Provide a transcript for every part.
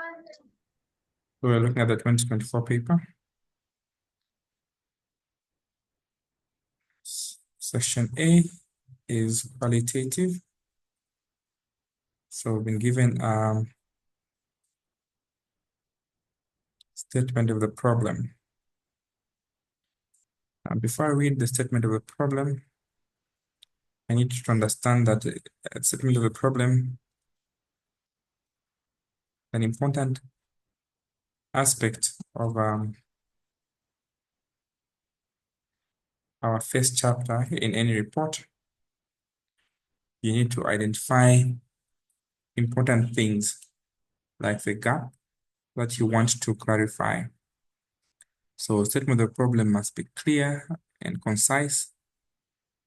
So we're looking at the 2024 paper. Section A is qualitative. So we've been given statement of the problem. Before I read the statement of the problem, I need to understand that the statement of the problem, an important aspect of our first chapter in any report. You need to identify important things like the gap that you want to clarify. So statement of the problem must be clear and concise.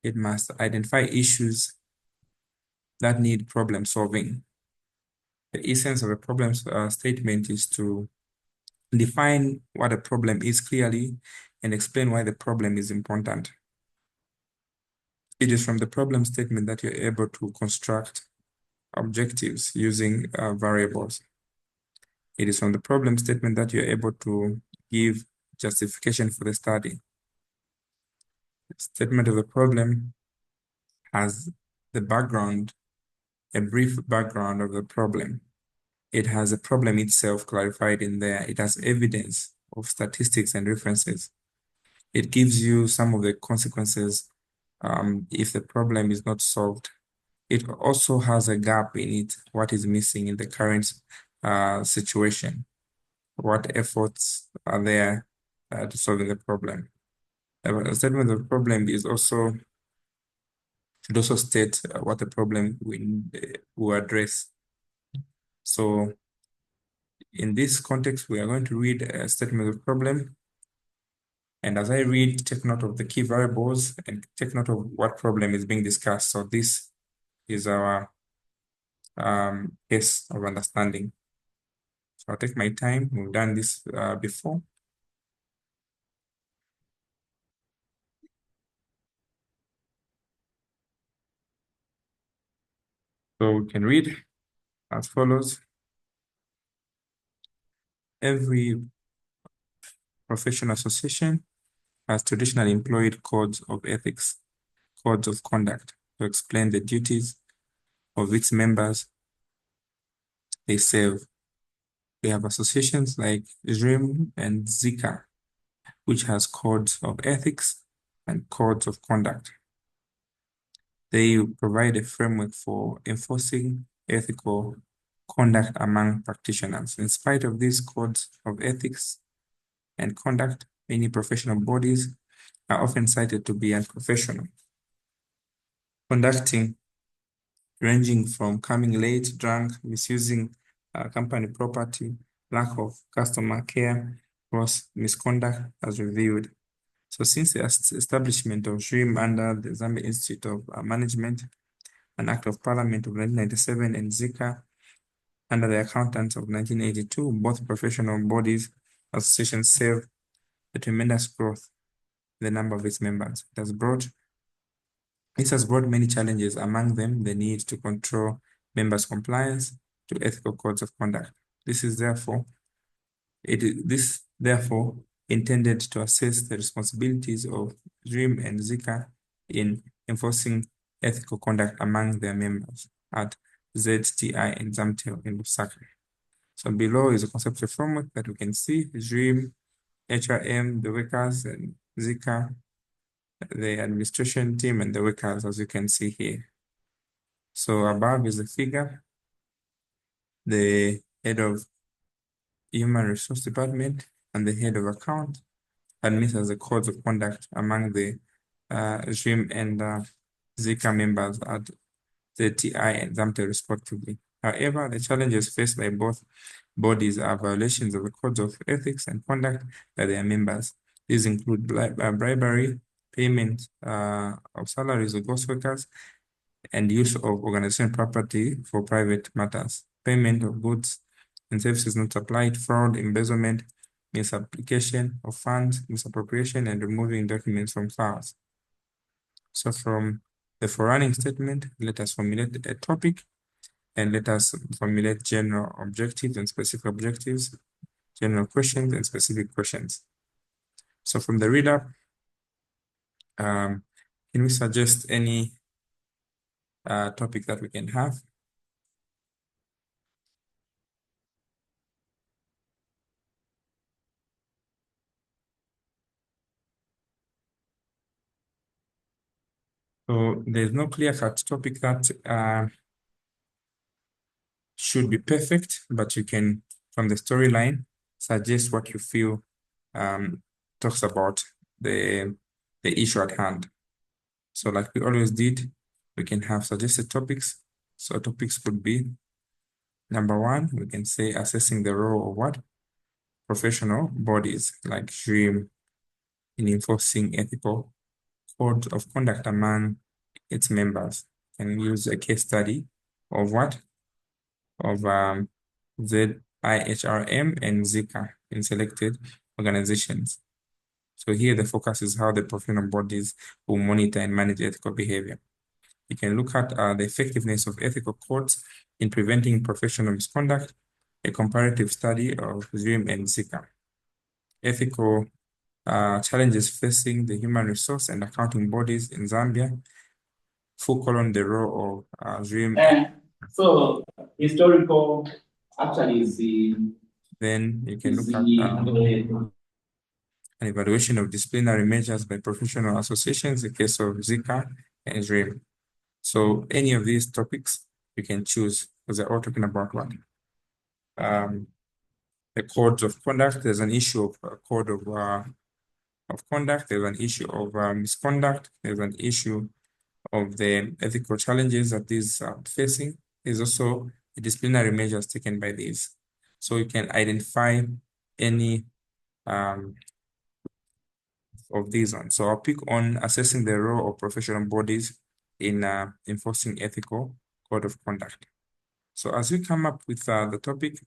It must identify issues that need problem solving. The essence of a problem statement is to define what a problem is clearly and explain why the problem is important. It is from the problem statement that you're able to construct objectives using variables. It is from the problem statement that you're able to give justification for the study. The statement of the problem has the background, a brief background of the problem. It has a problem itself clarified in there. It has evidence of statistics and references. It gives you some of the consequences if the problem is not solved. It also has a gap in it, what is missing in the current situation, what efforts are there to solving the problem. A statement of the problem should also state what the problem will address. So in this context, we are going to read a statement of the problem. And as I read, take note of the key variables and take note of what problem is being discussed. So this is our case of understanding. So I'll take my time. We've done this before. So we can read as follows. Every professional association has traditionally employed codes of ethics, codes of conduct to explain the duties of its members they serve. We have associations like ZRIM and Zika, which has codes of ethics and codes of conduct. They provide a framework for enforcing ethical conduct among practitioners. In spite of these codes of ethics and conduct, many professional bodies are often cited to be unprofessional, conducting ranging from coming late, drunk, misusing company property, lack of customer care, gross misconduct as reviewed. So since the establishment of ZRIM under the Zambia Institute of Management, an Act of Parliament of 1997, and Zika under the Accountants of 1982, both professional bodies associations serve a tremendous growth in the number of its members. This has brought many challenges, among them the need to control members' compliance to ethical codes of conduct. This is therefore intended to assess the responsibilities of ZRIM and Zika in enforcing ethical conduct among their members at ZTI and ZAMTEL in Lusaka. So below is a conceptual framework that we can see: ZRIM, HRM, the workers, and Zika, the administration team, and the workers, as you can see here. So above is the figure. The head of Human Resource Department and the head of account administers the codes of conduct among the ZRIM and Zika members at ZTI and ZAMTEL respectively. However, the challenges faced by both bodies are violations of the codes of ethics and conduct by their members. These include bribery, payment of salaries of ghost workers, and use of organization property for private matters, payment of goods and services not supplied, fraud, embezzlement, misapplication of funds, misappropriation, and removing documents from files. So from the forerunning statement, let us formulate a topic and let us formulate general objectives and specific objectives, general questions and specific questions. So from the read-up, can we suggest any topic that we can have? So there's no clear-cut topic that should be perfect, but you can, from the storyline, suggest what you feel talks about the issue at hand. So like we always did, we can have suggested topics. So topics could be number one, we can say assessing the role of what? Professional bodies like JRIM in enforcing ethical code of conduct among its members. And use a case study of what? Of ZIHRM and Zika in selected organizations. So here the focus is how the professional bodies will monitor and manage ethical behavior. You can look at the effectiveness of ethical codes in preventing professional misconduct, a comparative study of ZIM and Zika. Ethical challenges facing the human resource and accounting bodies in Zambia, full colon the role of ZIM. So historical actually is the Then you can look at an evaluation of disciplinary measures by professional associations, in the case of Zika and ZRIM. So any of these topics you can choose because they're all talking about what? The codes of conduct. There's an issue of code of conduct. There's an issue of misconduct. There's an issue of the ethical challenges that these are facing. There's also the disciplinary measures taken by these. So you can identify any of these ones. So I'll pick on assessing the role of professional bodies in enforcing ethical code of conduct. So as we come up with the topic,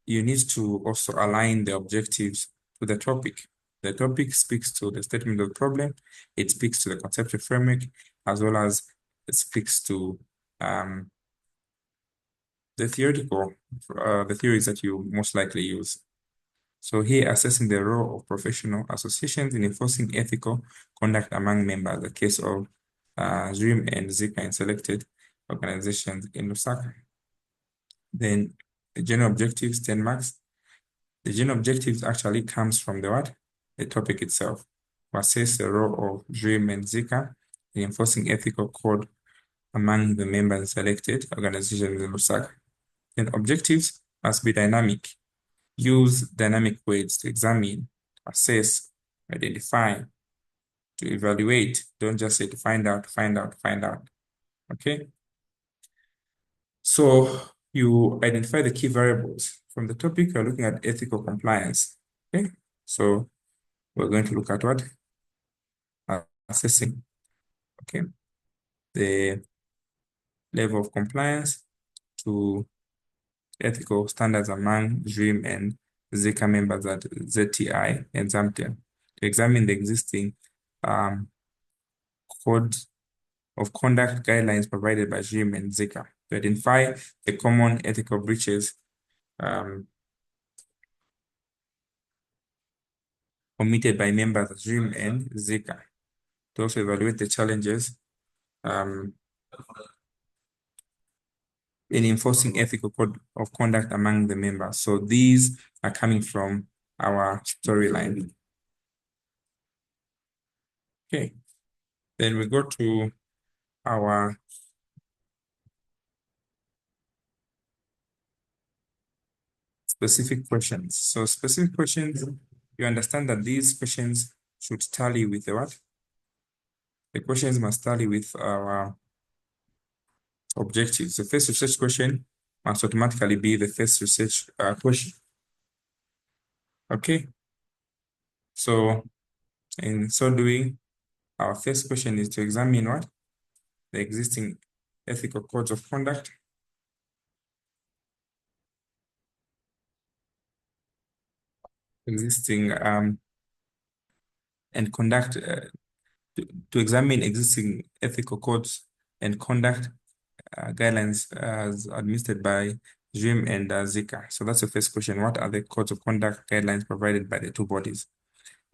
you need to also align the objectives to the topic. The topic speaks to the statement of the problem, it speaks to the conceptual framework, as well as it speaks to the theories that you most likely use. So here, assessing the role of professional associations in enforcing ethical conduct among members, the case of ZRIM and Zika in selected organizations in Lusaka. Then the general objectives, 10 marks. The general objectives actually comes from the what? The topic itself. To assess the role of ZRIM and Zika in enforcing ethical code among the members in selected organizations in Lusaka. Then objectives must be dynamic. Use dynamic words to examine, assess, identify, to evaluate. Don't just say to find out, find out, find out. Okay? So you identify the key variables. From the topic, you're looking at ethical compliance. Okay? So we're going to look at what? Assessing. Okay? The level of compliance to ethical standards among ZRIM and Zika members at ZTI and Zambia to examine the existing code of conduct guidelines provided by ZRIM and Zika to identify the common ethical breaches committed by members of ZRIM and Zika, to also evaluate the challenges in enforcing ethical code of conduct among the members. So these are coming from our storyline. Okay, then we go to our specific questions. So specific questions, you understand that these questions should tally with the what? The questions must tally with our objectives. The first research question must automatically be the first research question. Okay. So in so doing, our first question is to examine what? The existing ethical codes of conduct. Existing and conduct to examine existing ethical codes and conduct guidelines as administered by JIM and Zika. So that's the first question. What are the codes of conduct guidelines provided by the two bodies?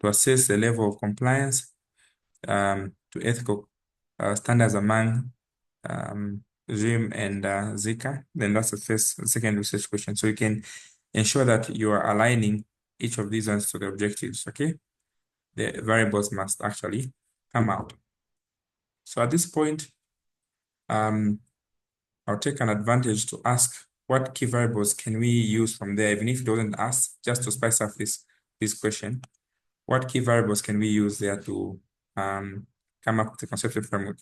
To assess the level of compliance to ethical standards among JIM and Zika, then that's the second research question. So you can ensure that you are aligning each of these ones to the objectives, okay? The variables must actually come out. So at this point, I'll take an advantage to ask what key variables can we use from there, even if it wasn't asked, just to spice up this question. What key variables can we use there to come up with a conceptual framework?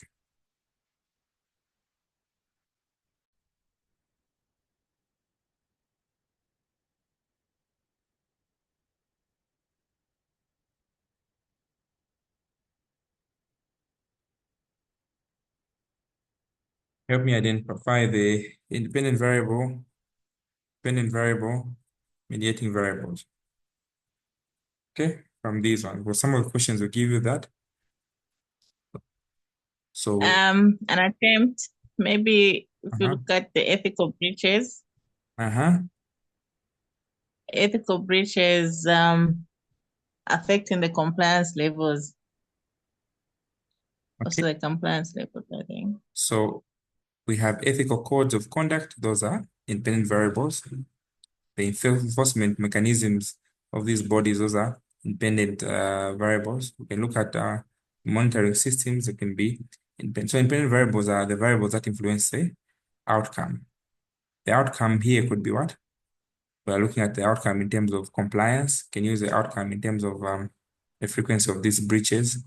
Help me identify the independent variable, mediating variables. Okay, from these ones. Well, some of the questions will give you that. So An attempt, maybe if you Uh-huh. look at the ethical breaches, uh-huh. ethical breaches affecting the compliance levels. Also the compliance levels, I think. So we have ethical codes of conduct. Those are independent variables. The enforcement mechanisms of these bodies, those are independent variables. We can look at monitoring systems. It can be independent. So independent variables are the variables that influence the outcome. The outcome here could be what? We are looking at the outcome in terms of compliance. Can use the outcome in terms of the frequency of these breaches.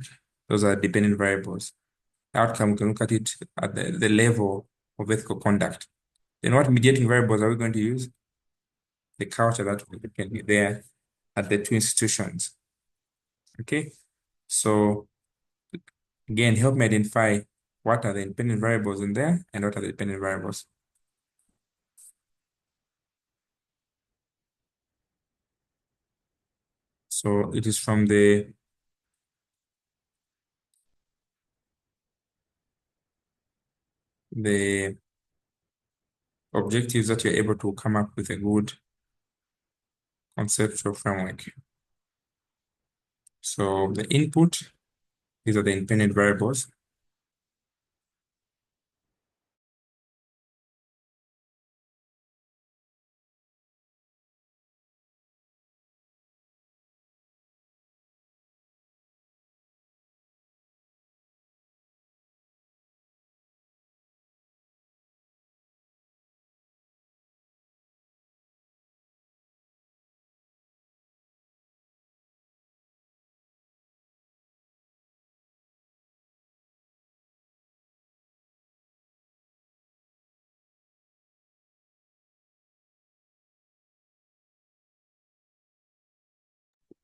Those are dependent variables. The outcome, we can look at it at the level of ethical conduct. Then what mediating variables are we going to use? The culture that can be there at the two institutions. Okay, so again, help me identify what are the independent variables in there and what are the dependent variables. So it is from the objectives that you're able to come up with a good conceptual framework. So the input, these are the independent variables.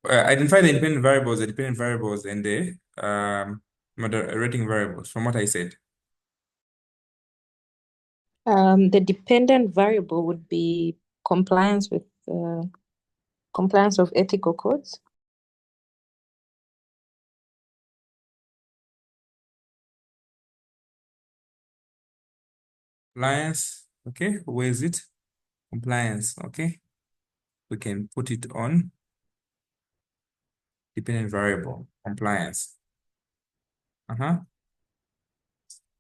Identify the independent variables, and the moderating variables from what I said. The dependent variable would be compliance with compliance of ethical codes. Compliance, okay, where is it? Compliance, okay. We can put it on dependent variable, compliance.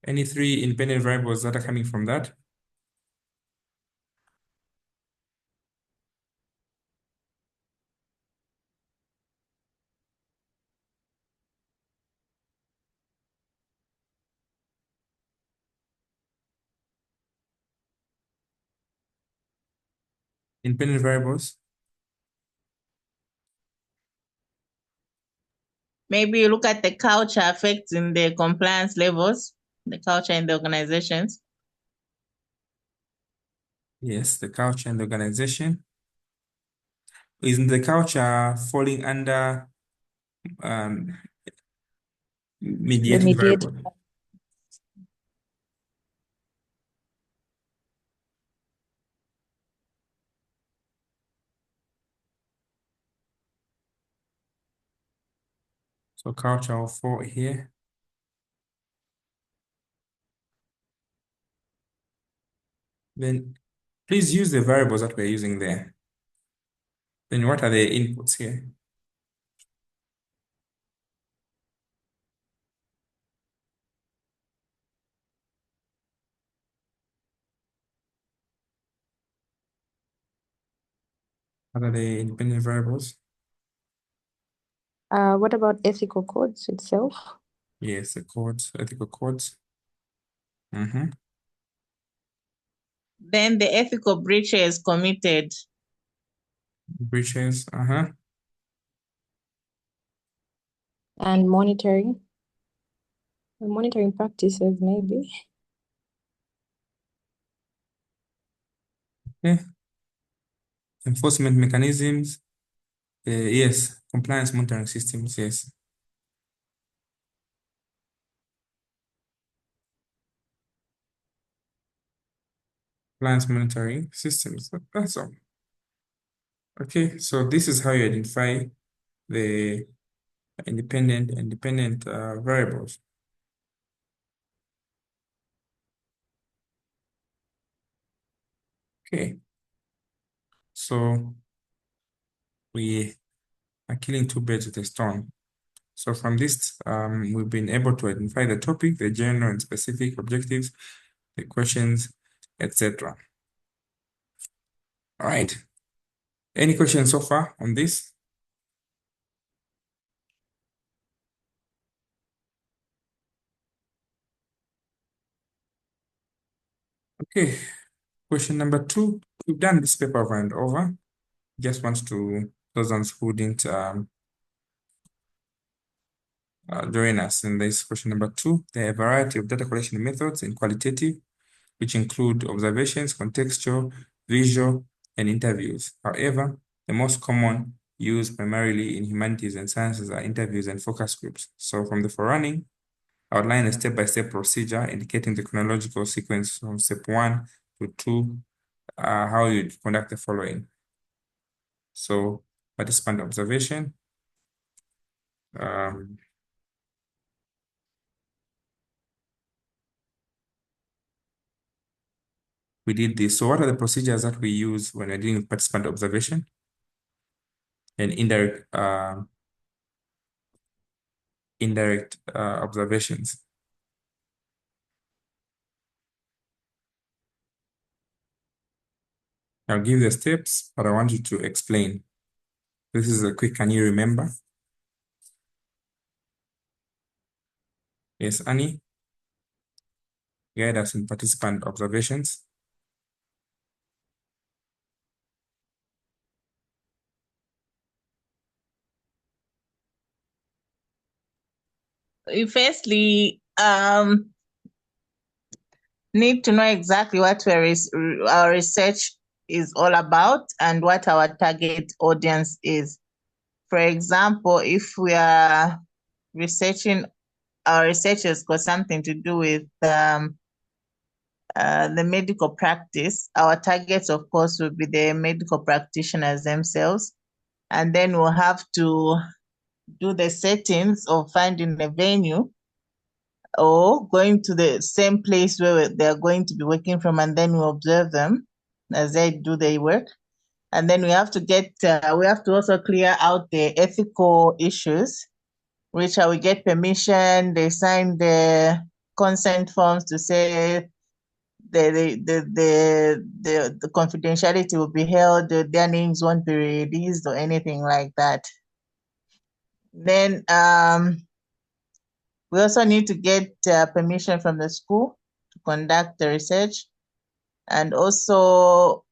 Any three independent variables that are coming from that? Independent variables? Maybe you look at the culture affecting the compliance levels, the culture in the organizations. Yes, the culture and the organization. Isn't the culture falling under mediating variable? So culture will fall here. Then please use the variables that we're using there. Then what are the inputs here? What are the independent variables? What about ethical codes itself? Yes, the codes, ethical codes. Mm-hmm. Then the ethical breaches committed. Breaches. Uh-huh. And monitoring practices, maybe. Okay. Enforcement mechanisms. Yes. Compliance monitoring systems. Yes. Compliance monitoring systems. That's all. Okay. So this is how you identify the independent variables. Okay. So we are killing two birds with a stone. So from this, we've been able to identify the topic, the general and specific objectives, the questions, etc. All right. Any questions so far on this? Okay. Question number 2. We've done this paper over and over. Just wants to those ones who didn't join us in this question number 2. There are a variety of data collection methods in qualitative, which include observations, contextual, visual, and interviews. However, the most common used primarily in humanities and sciences are interviews and focus groups. So from the forerunning, outline a step-by-step procedure indicating the chronological sequence from step 1 to 2, how you conduct the following. So participant observation, we did this. So what are the procedures that we use when we're dealing with participant observation and indirect observations? I'll give the steps, but I want you to explain. This is a quick, can you remember? Yes, Annie? Guide us in participant observations. We firstly need to know exactly what our research is all about and what our target audience is. For example, if we are researching, our research has got something to do with the medical practice, our targets, of course, will be the medical practitioners themselves. And then we'll have to do the settings of finding a venue or going to the same place where they're going to be working from, and then we observe them as they do their work. And then we have to we have to also clear out the ethical issues, which we get permission, they sign the consent forms to say the confidentiality will be held, their names won't be released or anything like that. Then we also need to get permission from the school to conduct the research, and also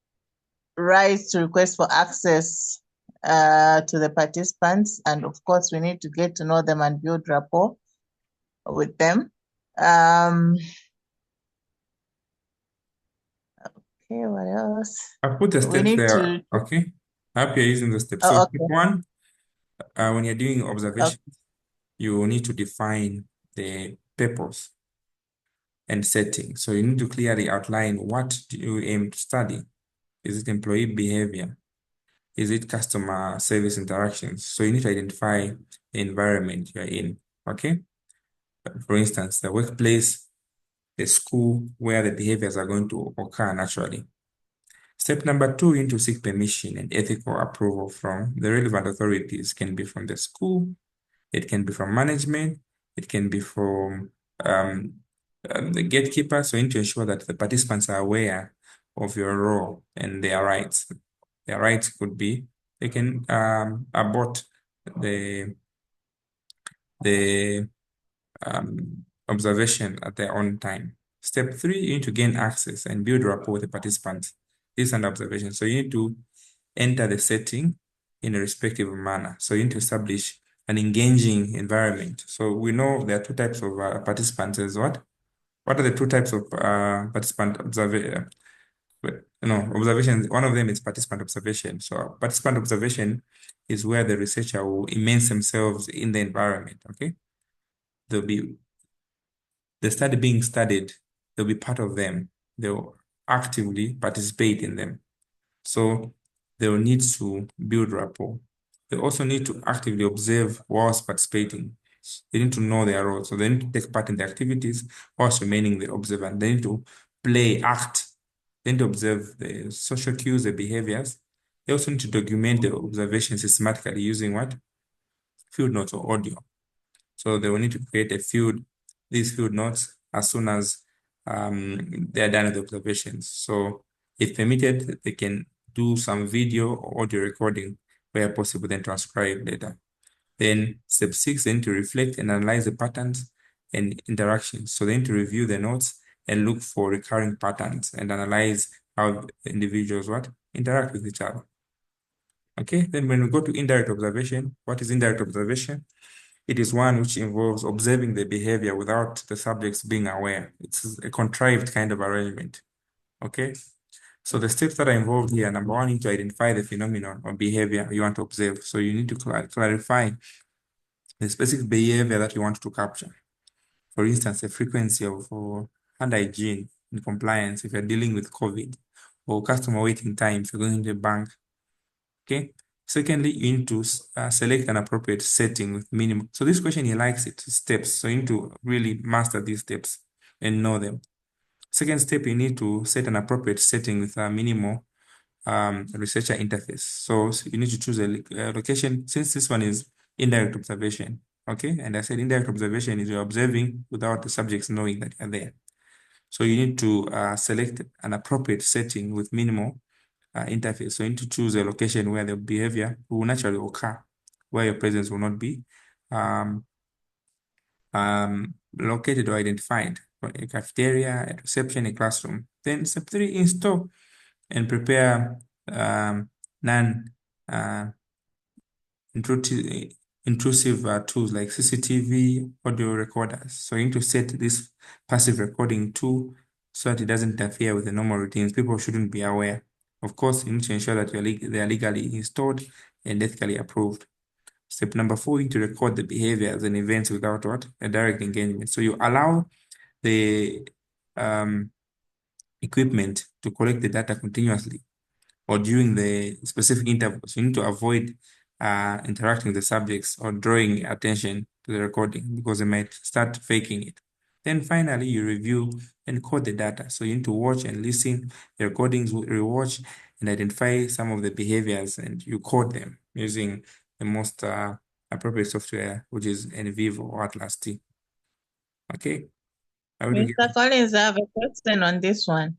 rights to request for access to the participants. And of course, we need to get to know them and build rapport with them. Okay, what else? I put the We steps need there. to. Okay. I hope you're using the steps. Oh, So okay. step 1, when you're doing observation, you need to define the purpose and setting. So you need to clearly outline what do you aim to study. Is it employee behavior? Is it customer service interactions? So you need to identify the environment you're in, okay? For instance, the workplace the school where the behaviors are going to occur naturally. Step number 2, you need to seek permission and ethical approval from the relevant authorities. Can be from the school, it can be from management, it can be from the gatekeeper. So you need to ensure that the participants are aware of your role and their rights. Their rights could be they can abort the observation at their own time. Step 3, you need to gain access and build rapport with the participants. This is an observation. So you need to enter the setting in a respectful manner. So you need to establish an engaging environment. So we know there are 2 types of participants as what? What are the 2 types of participant observation? Observation, one of them is participant observation. So participant observation is where the researcher will immerse themselves in the environment, okay? There'll be the study being studied, they'll be part of them. They'll actively participate in them. So they'll need to build rapport. They also need to actively observe whilst participating. They need to know their role. So they need to take part in the activities whilst remaining the observant. They need to play, act. They need to observe the social cues, the behaviors. They also need to document the observations systematically using what? Field notes or audio. So they will need to create these field notes as soon as they're done with the observations. So if permitted, they can do some video or audio recording where possible, then transcribe later. Then step 6, they need to reflect and analyze the patterns and interactions. So they need to review the notes and look for recurring patterns and analyze how the individuals interact with each other. Okay, then when we go to indirect observation, what is indirect observation? It is one which involves observing the behavior without the subjects being aware. It's a contrived kind of arrangement. Okay, so the steps that are involved here, number 1, you need to identify the phenomenon or behavior you want to observe. So you need to clarify the specific behavior that you want to capture. For instance, the frequency of hand hygiene in compliance if you're dealing with COVID, or customer waiting time if you're going to a bank. Okay. Secondly, you need to select an appropriate setting with minimum. So this question, he likes it, steps. So you need to really master these steps and know them. Second step, you need to set an appropriate setting with a minimal researcher interface. So you need to choose a location, since this one is indirect observation. Okay, and I said indirect observation is you're observing without the subjects knowing that you're there. So you need to select an appropriate setting with minimal interface. So you need to choose a location where the behavior will naturally occur, where your presence will not be located or identified. For a cafeteria, a reception, a classroom. Then step 3, install and prepare intrusive tools like CCTV, audio recorders. So you need to set this passive recording tool so that it doesn't interfere with the normal routines. People shouldn't be aware. Of course, you need to ensure that they are legally installed and ethically approved. Step number 4, you need to record the behaviors and events without a direct engagement. So you allow the equipment to collect the data continuously or during the specific intervals. You need to avoid interacting with the subjects or drawing attention to the recording because they might start faking it. Then finally, you review and code the data. So you need to watch and listen the recordings, rewatch and identify some of the behaviors, and you code them using the most appropriate software, which is NVivo or Atlas T. Okay. Mr. Collins, I have a question on this one.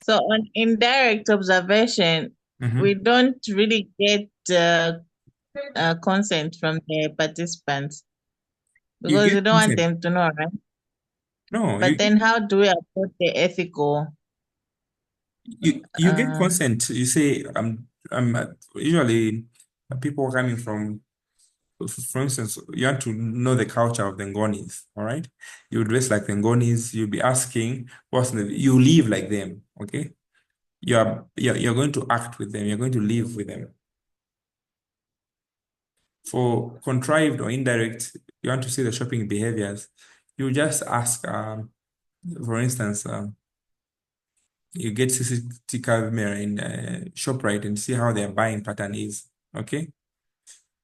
So on indirect observation, we don't really get consent from the participants because we don't want them to know, right? No. But then how do we approach the ethical? You get consent. You say, usually people coming from, for instance, you want to know the culture of the Ngonis, all right? You dress like the Ngonis, you'll be asking, you live like them, okay? You're going to act with them, you're going to live with them. For contrived or indirect, you want to see the shopping behaviors, you just ask, for instance, you get CCTV camera in ShopRite and see how their buying pattern is, okay?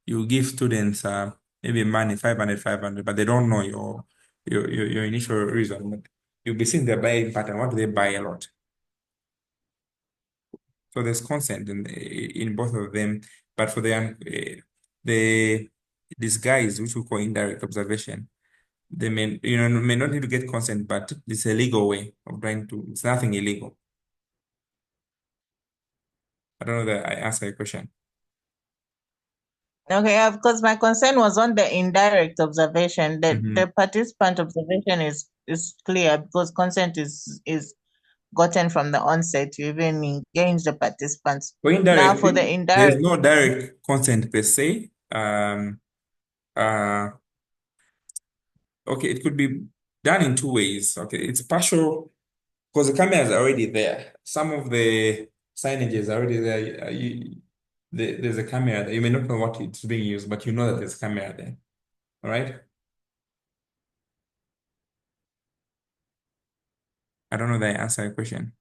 You give students maybe money, 500, but they don't know your initial reason. But You'll be seeing their buying pattern. What do they buy a lot? So there's consent in both of them, but for the these guys, which we call indirect observation, they may not need to get consent, but it's a legal way of trying to. It's nothing illegal. I don't know that I answered your question. Okay, yeah, because my concern was on the indirect observation. Mhm. The participant observation is clear because consent is gotten from the onset to even engage the participants. For Now for the there's indirect, no direct consent per se. Okay, it could be done in two ways. Okay, it's partial because the camera is already there. Some of the signage is already there. There's a camera there. You may not know what it's being used, but you know that there's a camera there. All right. I don't know that I answered your question.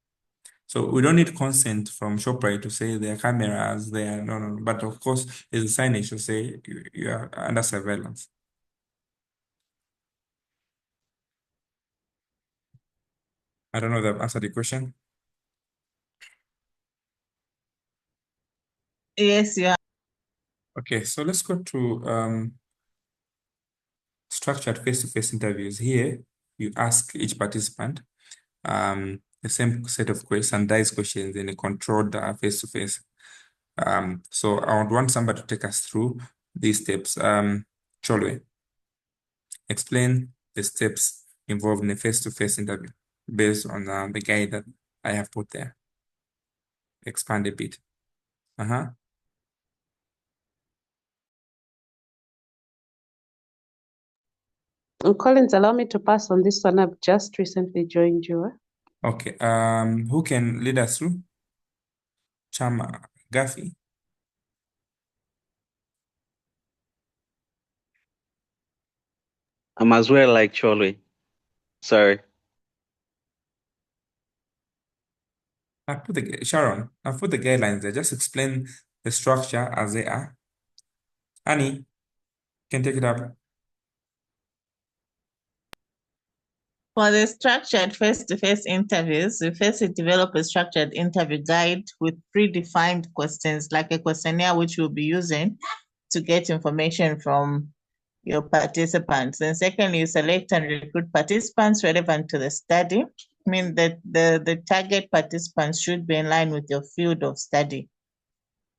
So we don't need consent from ShopRite to say there are cameras there. No. But of course, there's a signage to say you are under surveillance. I don't know if I've answered the question. yes, yeah. Okay, so let's go to structured face-to-face interviews. Here, you ask each participant the same set of standardized questions in a controlled face-to-face. So I would want somebody to take us through these steps. Cholwe, explain the steps involved in a face-to-face interview based on the guide that I have put there. Expand a bit. Collins, allow me to pass on this one. I've just recently joined you. Okay. Who can lead us through? Chama Gafi. I'm as well like Cholwe. Sorry. Sharon, I've put the guidelines there. Just explain the structure as they are. Annie, can take it up. For the structured face-to-face interviews, we first develop a structured interview guide with predefined questions, like a questionnaire which we'll be using to get information from your participants. And secondly, you select and recruit participants relevant to the study. I mean that the target participants should be in line with your field of study.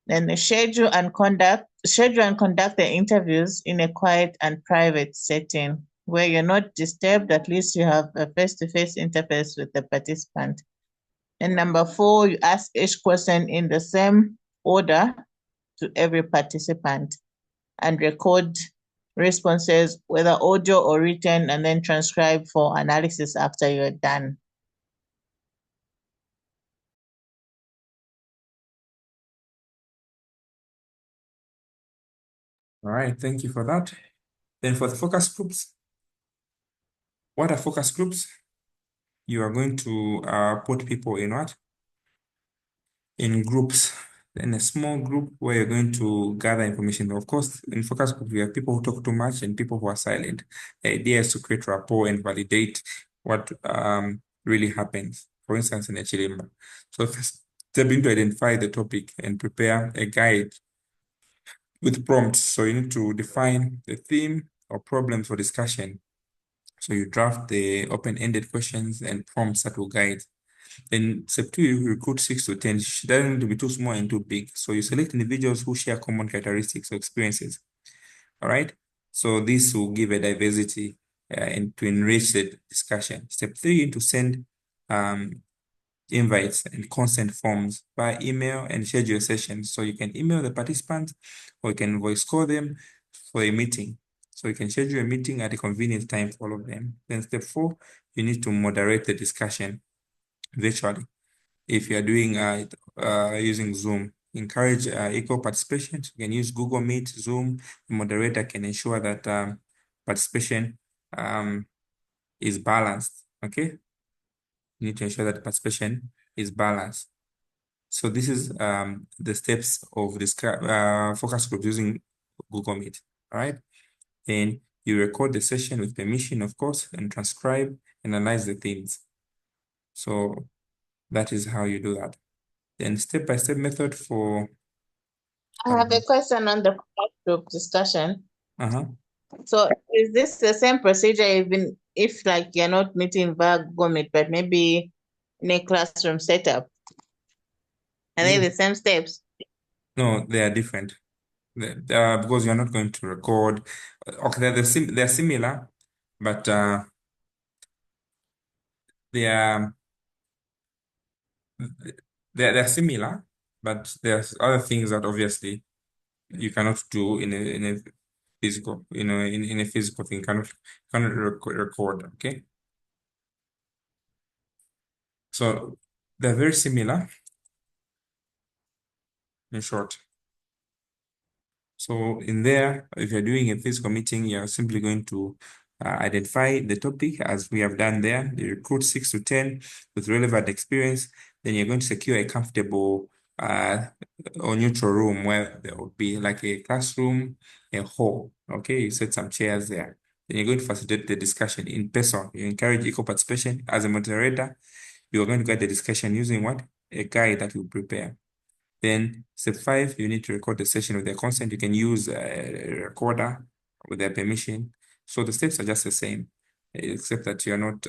Then the schedule and conduct the interviews in a quiet and private setting where you're not disturbed. At least you have a face-to-face interface with the participant. And number 4, you ask each question in the same order to every participant and record responses, whether audio or written, and then transcribe for analysis after you're done. All right, thank you for that. Then for the focus groups, what are focus groups? You are going to put people in what? In groups. In a small group where you're going to gather information. Of course, in focus group, we have people who talk too much and people who are silent. The idea is to create rapport and validate what really happens. For instance, in a chilimba. So first, step in to identify the topic and prepare a guide with prompts. So you need to define the theme or problem for discussion. So you draft the open-ended questions and prompts that will guide. Then step 2, you recruit 6 to 10. It doesn't need to be too small and too big. So you select individuals who share common characteristics or experiences. All right. So this will give a diversity and to enrich the discussion. Step 3, to send invites and consent forms by email and schedule sessions. So you can email the participants or you can voice call them for a meeting. So you can schedule a meeting at a convenient time for all of them. Then step 4, you need to moderate the discussion virtually. If you are doing using Zoom, encourage equal participation. You can use Google Meet, Zoom. The moderator can ensure that participation is balanced. Okay, you need to ensure that participation is balanced. So this is the steps of this focus group using Google Meet. All right, then you record the session with permission, of course, and transcribe analyze the themes. So that is how you do that. Then step-by-step method for I have a question on the group discussion. So is this the same procedure even if like you're not meeting via Google Meet, but maybe in a classroom setup? Are they the same steps? No, they are different. Because you're not going to record. Okay, they're similar, but they are they're similar, but there's other things that obviously you cannot do in a physical, in a physical thing. Cannot record. Okay. So they're very similar, in short. So in there, if you're doing a physical meeting, you're simply going to identify the topic as we have done there. You recruit 6 to 10 with relevant experience. Then you're going to secure a comfortable or neutral room where there would be like a classroom, a hall. Okay, you set some chairs there. Then you're going to facilitate the discussion in person. You encourage equal participation as a moderator. You're going to guide the discussion using what? A guide that you prepare. Then step 5, you need to record the session with their consent. You can use a recorder with their permission. So the steps are just the same, except that you're not,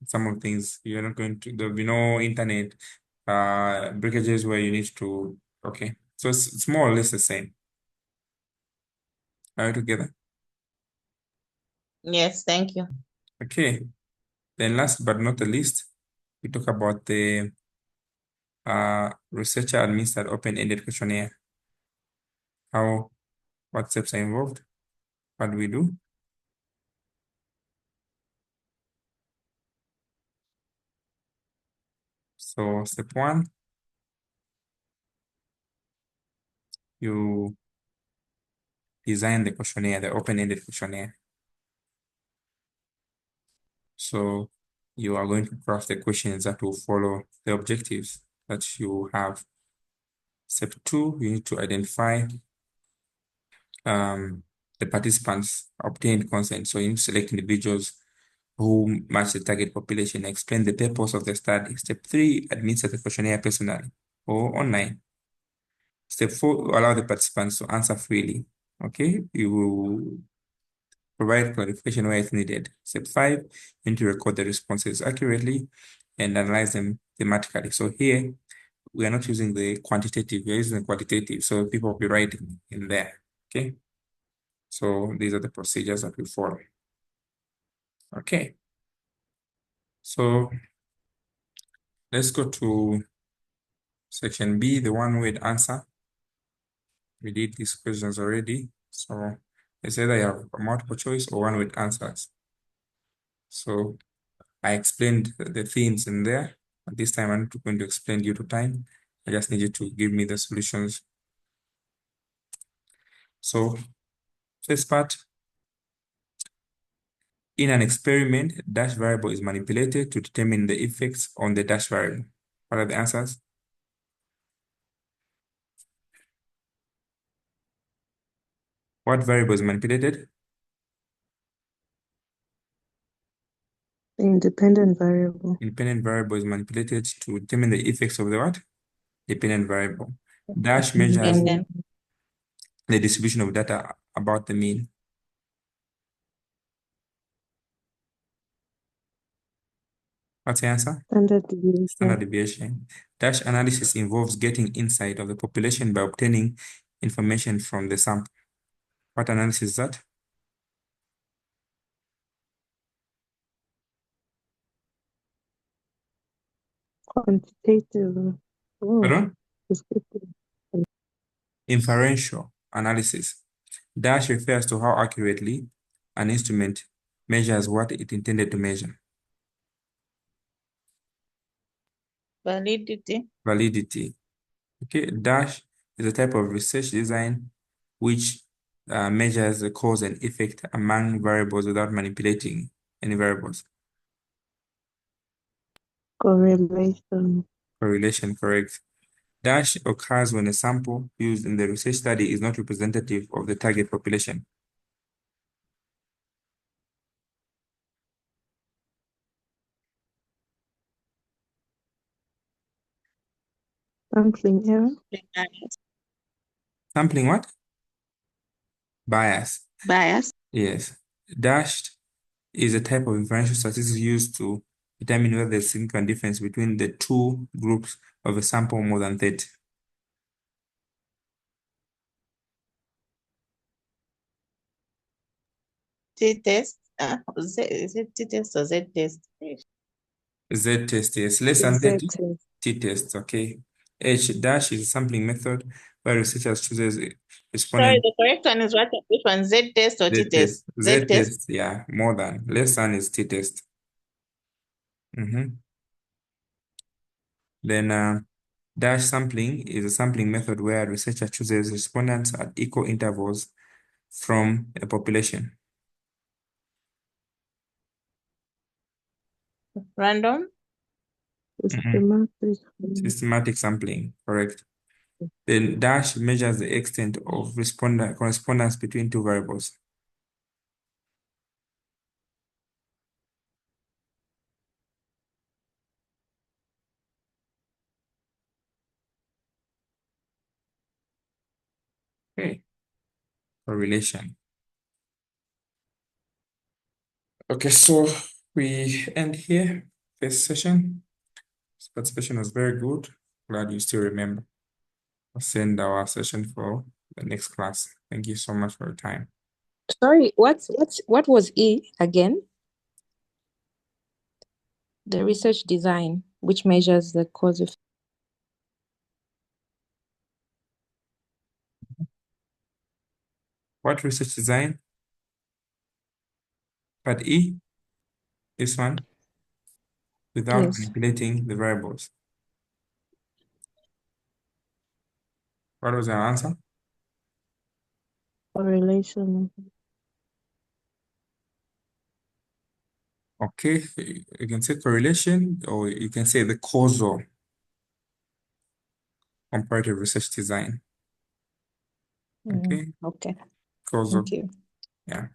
some of the things, you're not going to, there'll be no internet breakages where you need to, okay. So it's more or less the same. Are we together? Yes, thank you. Okay. Then last but not the least, we talk about the researcher administered open-ended questionnaire. What steps are involved? What do we do? So step 1, you design the questionnaire, the open-ended questionnaire. So you are going to craft the questions that will follow the objectives that you have. Step 2, you need to identify the participants obtained consent. So you need to select individuals who match the target population, explain the purpose of the study. Step 3, administer the questionnaire personally or online. Step 4, allow the participants to answer freely. Okay, you will provide clarification where it's needed. Step 5, you need to record the responses accurately and analyze them thematically. So here, we are not using the quantitative, we're using the qualitative. So people will be writing in there. Okay. So these are the procedures that we follow. Okay. So let's go to section B, the one-word answer. We did these questions already. So it's either you have multiple choice or one-word answers. So I explained the themes in there. At this time, I'm not going to explain due to time. I just need you to give me the solutions. So first part, in an experiment, dash variable is manipulated to determine the effects on the dash variable. What are the answers? What variable is manipulated? The independent variable. Independent variable is manipulated to determine the effects of the what? Dependent variable. Dash measures Independent. the distribution of data about the mean. What's the answer? Standard deviation. Standard deviation. Dash analysis involves getting insight of the population by obtaining information from the sample. What analysis is that? Quantitative. Oh, Pardon? descriptive. Inferential analysis. Dash refers to how accurately an instrument measures what it intended to measure. Validity. Validity. Okay, dash is a type of research design which measures the cause and effect among variables without manipulating any variables. Correlation. Correlation, correct. Dash occurs when a sample used in the research study is not representative of the target population. Sampling error. Sampling what? Bias. Bias. Yes. Dashed is a type of inferential statistics used to determine whether there's significant difference between the two groups of a sample more than 30. T-test. Is it T-test or Z-test? Z-test, yes. Less than 30, Z-test. T-test, okay. H-dash is a sampling method where researchers chooses a Sorry, respondent. the correct one is what? Which one? Z-test or T-test? Z-test. Z-test. Z-test, yeah, more than. Less than is T-test. Then dash sampling is a sampling method where a researcher chooses respondents at equal intervals from a population. Random. Systematic. Systematic sampling, correct. Then dash measures the extent of correspondence between two variables. Okay. Correlation. Okay, so we end here this session. This participation was very good. Glad you still remember. I'll send our session for the next class. Thank you so much for your time. Sorry, what was E again? The research design, which measures the cause of. What research design? Part E, this one, without Yes. manipulating the variables. What was our answer? Correlation. Okay, you can say correlation, or you can say the causal comparative research design. Okay, Okay. causal, Thank you. yeah.